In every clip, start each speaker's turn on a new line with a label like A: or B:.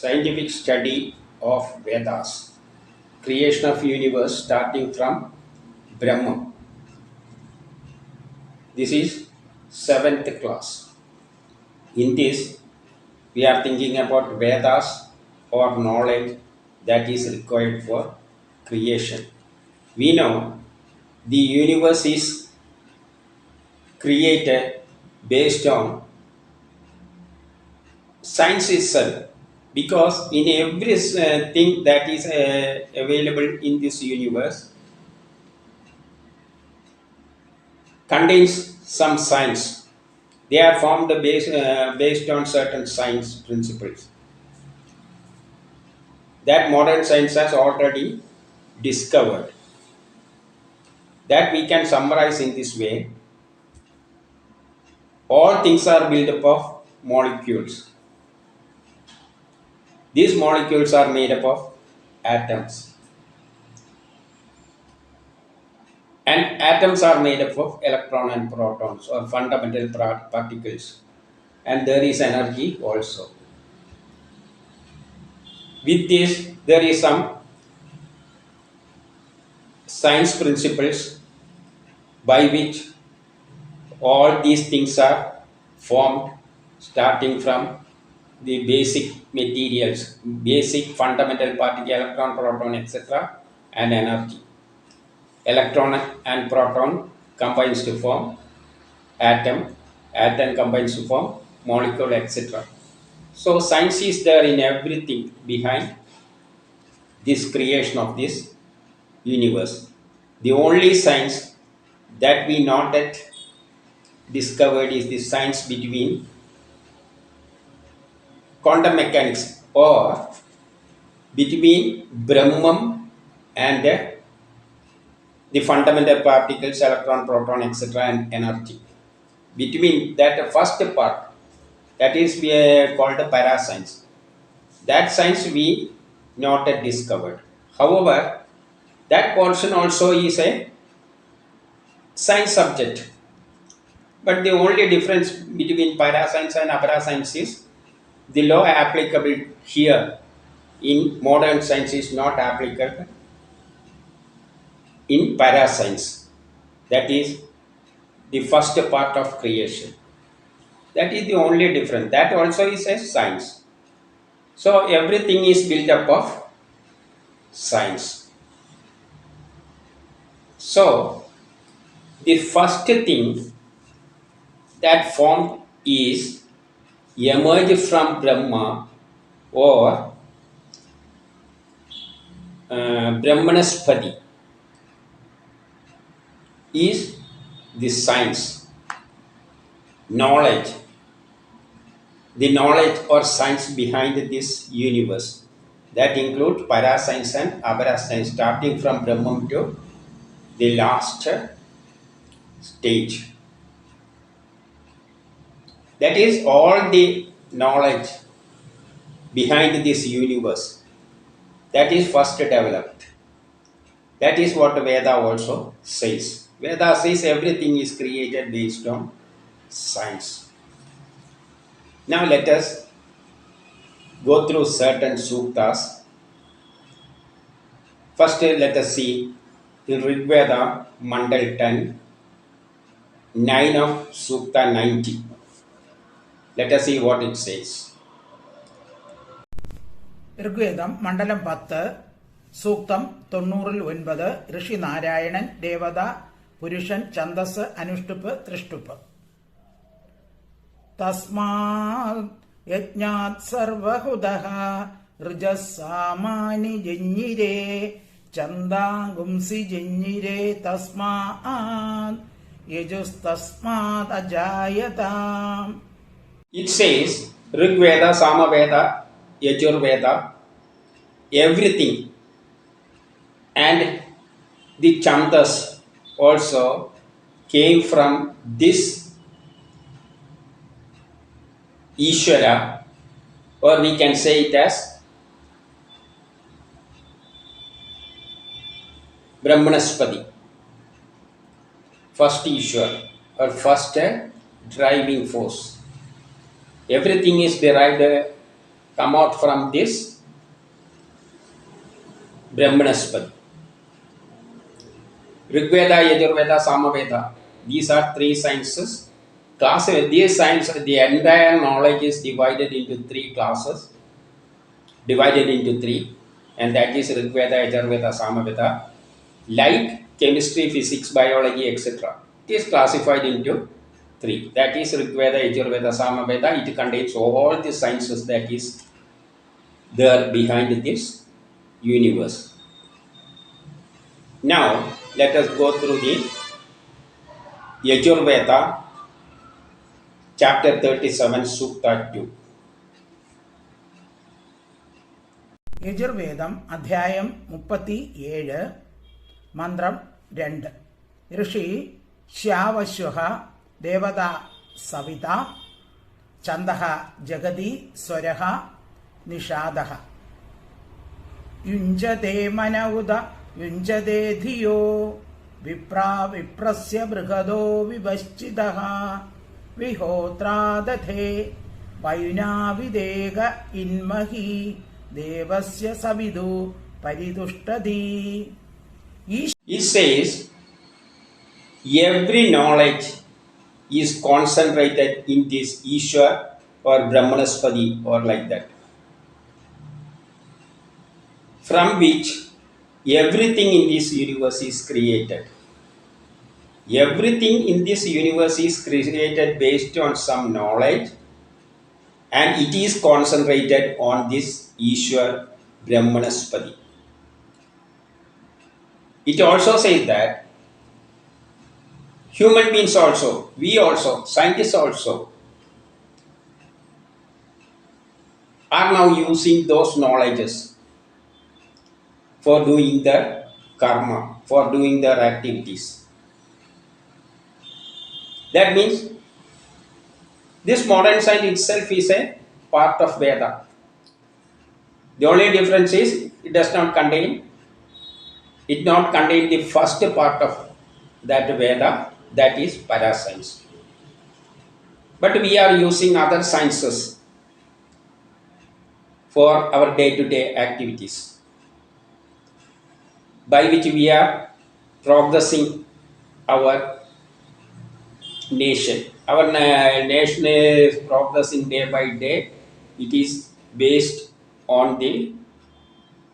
A: scientific study of Vedas, creation of universe starting from Brahman. This is 7th class. In this, we are thinking about Vedas or knowledge that is required for creation. We know the universe is created based on science itself, because in every thing that is available in this universe contains some science. They are formed based on certain science principles that modern science has already discovered. That we can summarize in this way: all things are built up of molecules. These molecules are made up of atoms. And atoms are made up of electrons and protons, or fundamental particles. And there is energy also. With this, there is some science principles by which all these things are formed, starting from the basic materials, basic fundamental particle, electron, proton, etc., and energy. Electron and proton combines to form atom, atom combines to form molecule, etc. So science is there in everything behind this creation of this universe. The only science that we not yet discovered is the science between quantum mechanics, or between Brahman and the fundamental particles, electron, proton, etc., and energy. Between that first part, that is called the parascience. That science we not yet discovered. However, that portion also is a science subject. But the only difference between parascience and aparascience is the law applicable here in modern science is not applicable in parascience. That is the first part of creation. That is the only difference. That also is a science. So everything is built up of science. So the first thing that formed is emerged from Brahma, or Brahmanaspati, is the science, knowledge, the knowledge or science behind this universe. That includes parascience and aparascience, starting from Brahman to the last stage. That is all the knowledge behind this universe. That is first developed. That is what Veda also says. Veda says everything is created based on science. Now let us go through certain suktas. First, let us see the Rig Veda, Mandal 10, 9 of Sukta 90. Let us see what it says.
B: ഋഗ്വേദം മണ്ഡലം 10 സൂക്തം 90-9 ഋഷി നാരായണൻ ദേവത പുരുഷൻ ഛന്ദസ് അനുഷ്ടുപ്പ് തൃഷ്ടുപ്പ് തസ്മാത് യജ്ഞാത് സർവഹുദഃ ഋജസാമാനി ജഞ്ജിരേ ഛന്ദാംഗുംസി ജഞ്ജിരേ തസ്മാത് യജുസ്തസ്മാത് അജായതാം.
A: It says Rig Veda, Samaveda, Yajurveda, everything, and the Chandas also came from this Ishvara, or we can say it as Brahmanaspati, first Ishvara, or first driving force. Everything is derived come out from this Brahmanaspati. Rigveda, Yajurveda, Samaveda. These are three sciences. These sciences, the entire knowledge is divided into three classes. And that is Rigveda, Yajurveda, Samaveda. Like chemistry, physics, biology, etc. It is classified into three. That is Rigveda, Yajurveda, Samaveda. It contains all the sciences that is there behind this universe. Now, let us go through the Yajurveda, chapter 37, Sukta 2.
B: Yajurveda അധ്യായം 37 മന്ത്രം 2 ഋഷി ശ്യാവശ്വഃ ദേവത സവിത ഛന്ദഃ ജഗതി സ്വരഃ നിഷാദഃ യുഞ്ജതേ മന ഉദ യുഞ്ജതേ ധിയോ വിപ്രസ്യ ബൃഹദോ വിവശ്ചിതഃ വിഹോത്രാദധേ വൈനാവിദേക ഇന്മഹി Devasya സവിദു പരിതുഷ്ടതി.
A: He says every knowledge is concentrated in this Ishwar or Brahmanaspati or like that, from which everything in this universe is created. Everything in this universe is created based on some knowledge, and it is concentrated on this Ishwar Brahmanaspati. It also says that human beings also, we also, scientists also, are now using those knowledges for doing their karma, for doing their activities. That means this modern science itself is a part of Veda. The only difference is it does not contain the first part of that Veda, that is parascience. But we are using other sciences for our day-to-day activities, by which we are progressing our nation. Our nation is progressing day by day. It is based on the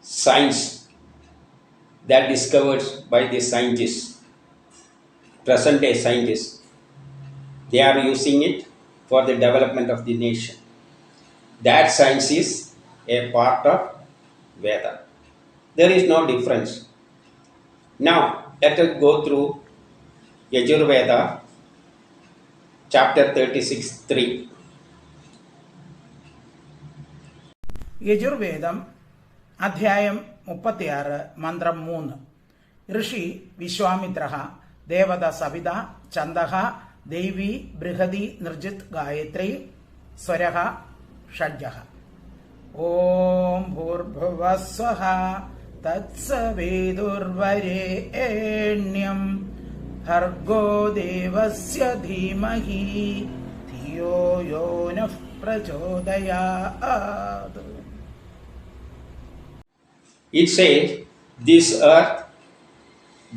A: science that discovered by the scientists, present day scientists. They are using it for the development of the nation. That science is a part of Veda. There is no difference. Now, let us go through Yajurveda, chapter 36, 3.
B: Yajurveda അധ്യായം 36 മന്ത്രം 3 ഋഷി വിശ്വാമിത്രഃ ദേവത സവിത ഛന്ദഃ ദേവി ബൃഹതി നിർജിത് ഗായത്രി സ്വരഃ ഷഡ്ജഃ. ഓം ഭൂർഭുവഃ സ്വഃ തത്സവിതുർവരേണ്യം ഭർഗോ ദേവസ്യ ധീമഹി ധിയോ യോ നഃ പ്രചോദയാത്.
A: It says this earth,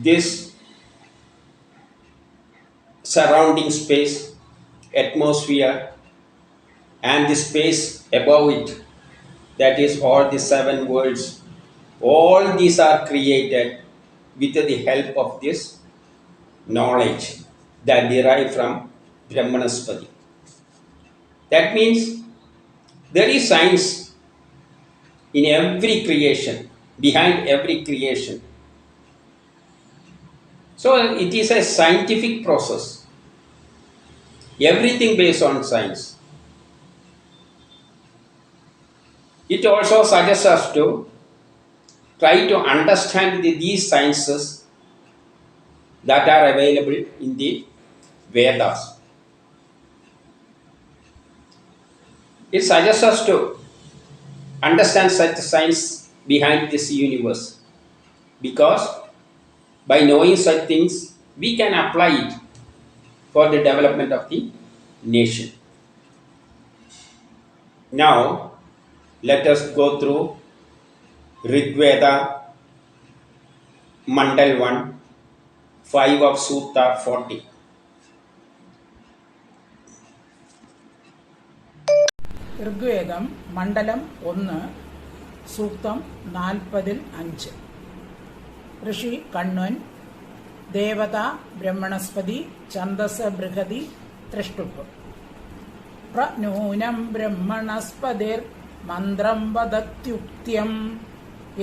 A: this surrounding space, atmosphere, and the space above it, that is all the 7 worlds, all these are created with the help of this knowledge that derive from Brahmanaspati. That means there is science in every creation, behind every creation. So it is a scientific process. Everything based on science. It also suggests us to try to understand these sciences that are available in the Vedas. It suggests us to understand such science behind this universe, because by knowing such things we can apply it for the development of the nation. Now, let us go through Rig Veda, Mandal 1, 5 of Sutta 40.
B: ഋഗ്വേദം മണ്ഡലം 1 സൂക്തം 40-5. ഋഷി കണ്വൻ ദേവത ബ്രഹ്മണസ്പതി ഛന്ദസ് ബൃഹതി ത്രിഷ്ടുപ്പ് പ്രനൂനം ബ്രഹ്മണസ്പതിർ മന്ത്രം വദത്യുക്ത്യം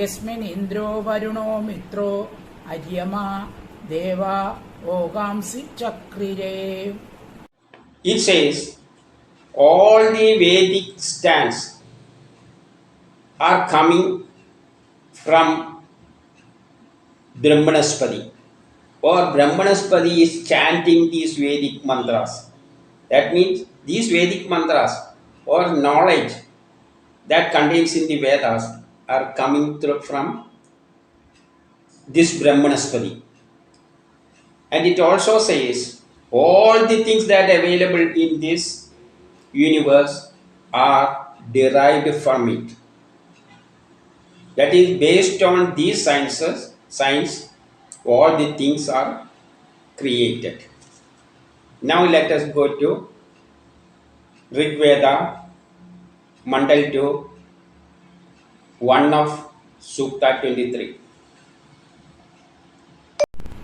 B: യസ്മിൻ ഇന്ദ്രോ വരുണോ മിത്രോ അര്യമ ദേവ ഓകാംസി ചക്രിരേ.
A: It says all the Vedic stands are coming from Brahmanaspati, or Brahmanaspati is chanting these Vedic mantras. That means these Vedic mantras or knowledge that contains in the Vedas are coming through from this Brahmanaspati. And it also says all the things that are available in this universe are derived from it. That is, based on these science, all the things are created. Now let us go to Rig Veda, Mandal 2, 1 of Sukta 23.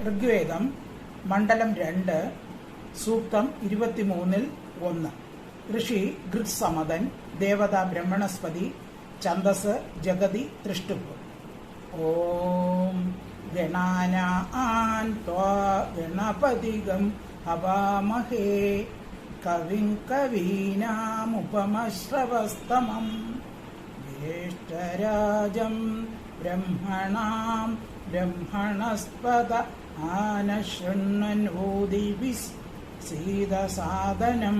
B: ഋഗ്വേദം മണ്ഡലം 2 സൂക്തം 23-1. ഋഷി ഗൃത്സമദൻ ദേവത ബ്രഹ്മണസ്പതി ഛന്ദസ് ജഗതി ത്രിഷ്ടുപ്പ്. ഓം ഗണാനാൻ ത്വാ ഗണപതിഗം ഹവാമഹേ കവിം കവീനാമുപമശ്രവസ്തമം ജ്യേഷ്ഠരാജം ബ്രഹ്മണാം ബ്രഹ്മണസ്പത ആനശൃണ്വന്നോദിവിസ് സീദസാദനം.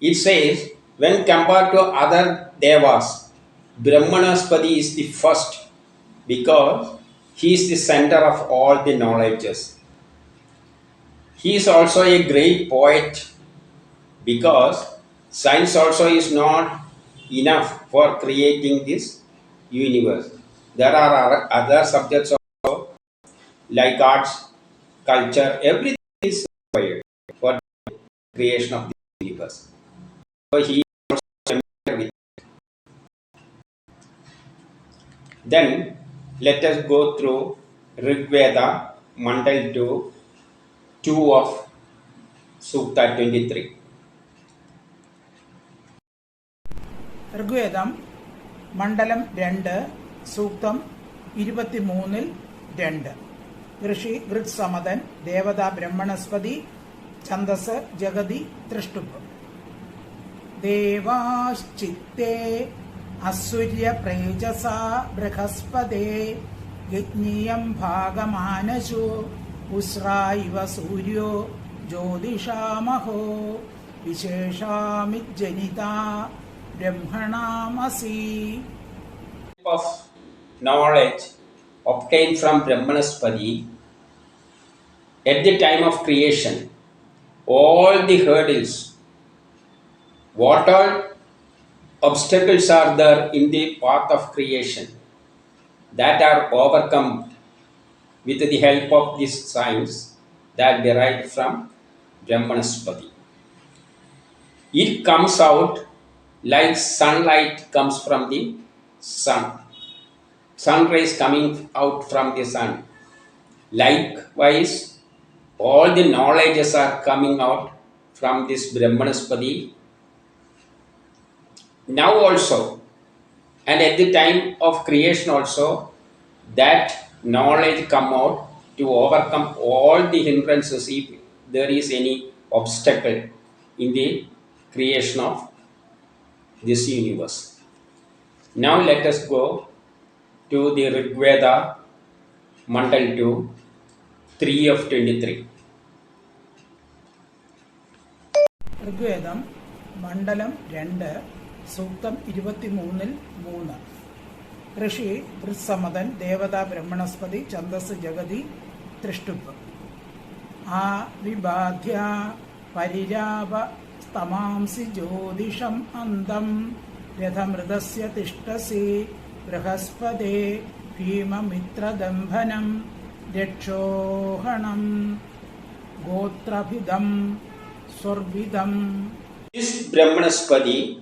A: It says, when compared to other devas, Brahmanaspati is the first because he is the center of all the knowledges. He is also a great poet because science also is not enough for creating this universe. There are other subjects also like arts, culture, everything is required for creation of the universe. So he also familiar with it. Then let us go through Rig Veda, Mandal 2, 2 of Sukta 23.
B: ഋഗ്വേദം മണ്ഡലം 2 സൂക്തം 23-2. ഋഷി ഗൃത്സമദൻ ദേവത ബ്രഹ്മണസ്പതി ഛന്ദസ് ജഗതി ത്രിഷ്ടുപ്പ്. ദേവാശ്ചിത്തേ അസുര്യ പ്രേജസാ ബൃഹസ്പതേ യജ്ഞിയം ഭാഗമാനശു ഉസ്രാ ഇവ സൂര്യോ ജ്യോതിഷാമഹോ വിശേഷാമിജ്ജനിതാ ബ്രഹ്മണാമസി.
A: Of knowledge obtained from Brahmanaspati at the time of creation, all the hurdles, what all obstacles are there in the path of creation, that are overcome with the help of this science that derived from Brahmanaspati. It comes out like sunlight comes from the sun. Sun rays coming out from the sun. Likewise, all the knowledges are coming out from this Brahmanaspati. Now also, and at the time of creation also, that knowledge come out to overcome all the hindrances if there is any obstacle in the creation of this universe. Now let us go to the Rig Veda, Mandal 2, 3 of 23.
B: ഋഗ്വേദം മണ്ഡലം 2 സൂക്തം 23-3. ഋഷി ഗൃത്സമദൻ ദേവത ബ്രഹ്മണസ്പതി ഛന്ദസ് ജഗതി ത്രിഷ്ടുപ്പ്. ആ വിബാധ്യ പരിരാപ സ്തമാംസി ജ്യോതിഷം അന്തം रथमृतस्य तिष्ठसि बृहस्पते भीममित्रदम्भनं रक्षोहणं गोत्रभिदं स्वर्भिदम्.
A: This Brahmanaspati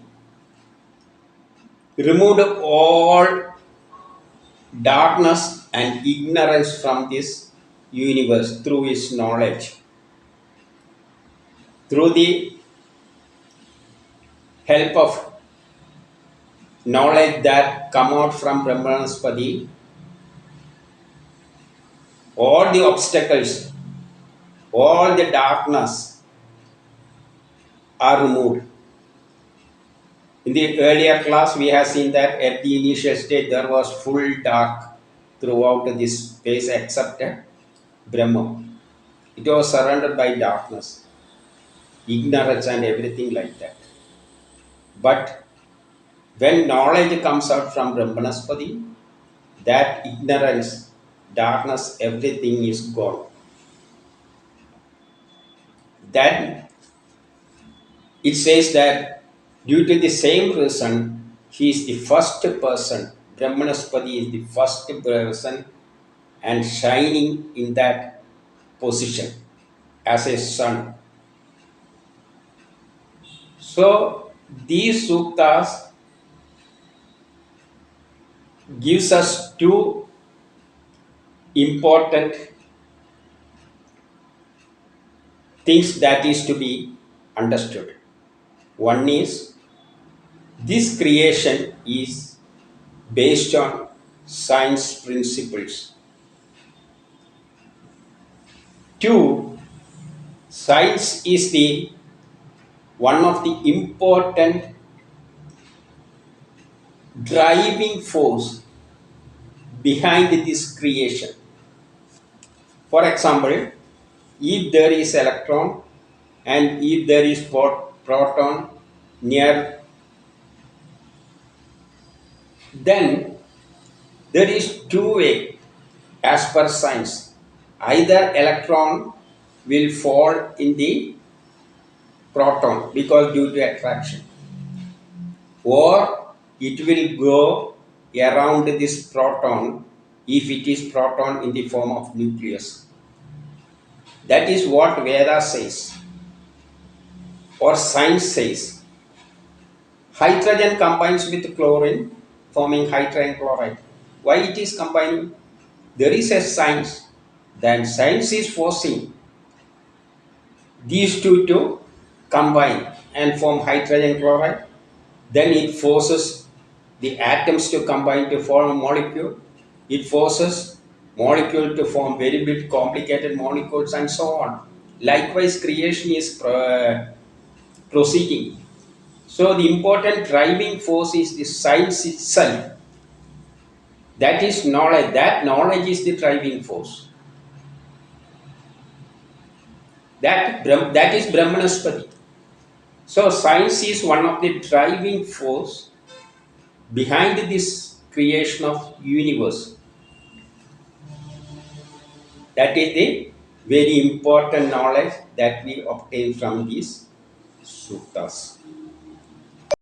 A: removed all darkness and ignorance from this universe through his knowledge. Through the help of knowledge that come out from Brahmanaspati, all the obstacles, all the darkness are removed. In the earlier class, we have seen that at the initial stage there was full dark throughout this space except Brahma. It was surrounded by darkness, ignorance and everything like that. But when knowledge comes out from Brahmanaspati, that ignorance, darkness, everything is gone. Then it says that due to the same reason, he is the first person, Brahmanaspati is the first person and shining in that position as a sun. So these suktas gives us two important things that is to be understood. One is this creation is based on science principles. Two, science is the one of the important driving force behind this creation. For example, if there is electron and if there is proton near, then there is two way as per science. Either electron will fall in the proton because due to attraction, or it will go around this proton if it is proton in the form of nucleus. That is what Veda says or science says. Hydrogen combines with chlorine forming hydrogen chloride. Why it is combining? There is a science. Then science is forcing these two to combine and form hydrogen chloride. Then it forces the atoms to combine to form a molecule. It forces molecule to form very big complicated molecules and so on. Likewise, creation is proceeding. So the important driving force is the science itself. That is knowledge. That knowledge is the driving force. That is Brahmanaspati. So science is one of the driving force behind this creation of universe. That is the very important knowledge that we obtain from these suttas.